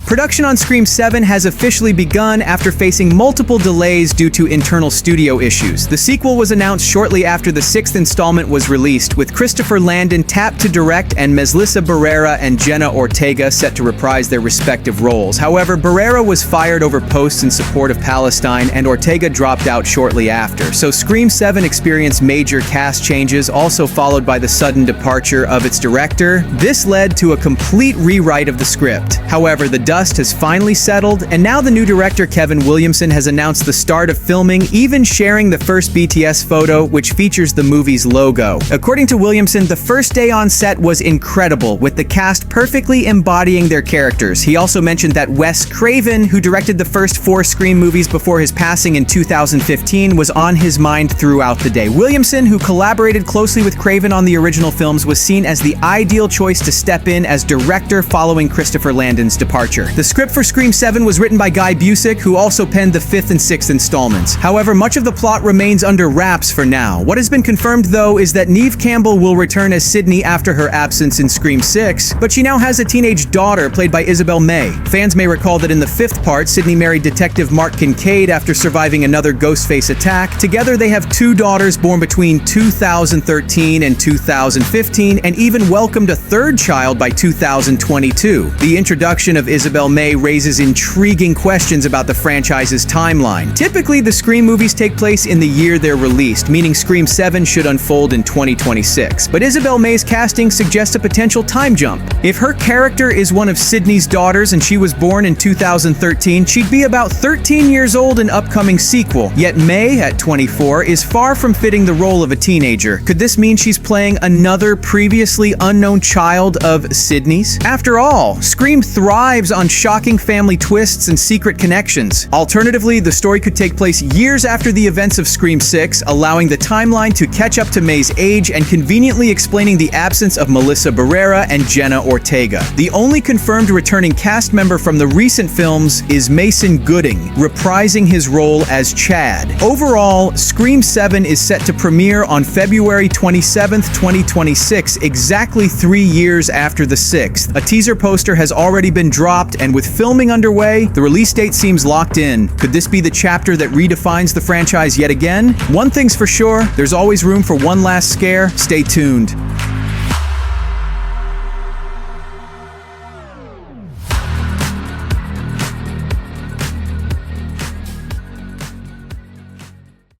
Production on Scream 7 has officially begun after facing multiple delays due to internal studio issues. The sequel was announced shortly after the sixth installment was released, with Christopher Landon tapped to direct and Melissa Barrera and Jenna Ortega set to reprise their respective roles. However, Barrera was fired over posts in support of Palestine, and Ortega dropped out shortly after. So Scream 7 experienced major cast changes, also followed by the sudden departure of its director. This led to a complete rewrite of the script. However, the dust has finally settled, and now the new director Kevin Williamson has announced the start of filming, even sharing the first BTS photo, which features the movie's logo. According to Williamson, the first day on set was incredible, with the cast perfectly embodying their characters. He also mentioned that Wes Craven, who directed the first 4 Scream movies before his passing in 2015, was on his mind throughout the day. Williamson, who collaborated closely with Craven on the original films, was seen as the ideal choice to step in as director following Christopher Landon's departure. The script for Scream 7 was written by Guy Busick, who also penned the 5th and 6th installments. However, much of the plot remains under wraps for now. What has been confirmed, though, is that Neve Campbell will return as Sydney after her absence in Scream 6, but she now has a teenage daughter played by Isabel May. Fans may recall that in the 5th part, Sydney married Detective Mark Kincaid after surviving another Ghostface attack. Together, they have 2 daughters born between 2013 and 2015, and even welcomed a 3rd child by 2022. The introduction of Isabel May raises intriguing questions about the franchise's timeline. Typically, the Scream movies take place in the year they're released, meaning Scream 7 should unfold in 2026. But Isabel May's casting suggests a potential time jump. If her character is one of Sydney's daughters and she was born in 2013, she'd be about 13 years old in upcoming sequel. Yet May, at 24, is far from fitting the role of a teenager. Could this mean she's playing another previously unknown child of Sydney's? After all, Scream thrives on shocking family twists and secret connections. Alternatively, the story could take place years after the events of Scream 6, allowing the timeline to catch up to May's age and conveniently explaining the absence of Melissa Barrera and Jenna Ortega. The only confirmed returning cast member from the recent films is Mason Gooding, reprising his role as Chad. Overall, Scream 7 is set to premiere on February 27th, 2026, exactly 3 years after the 6th. A teaser poster has already been dropped, and with filming underway, the release date seems locked in. Could this be the chapter that redefines the franchise yet again? One thing's for sure, there's always room for one last scare. Stay tuned.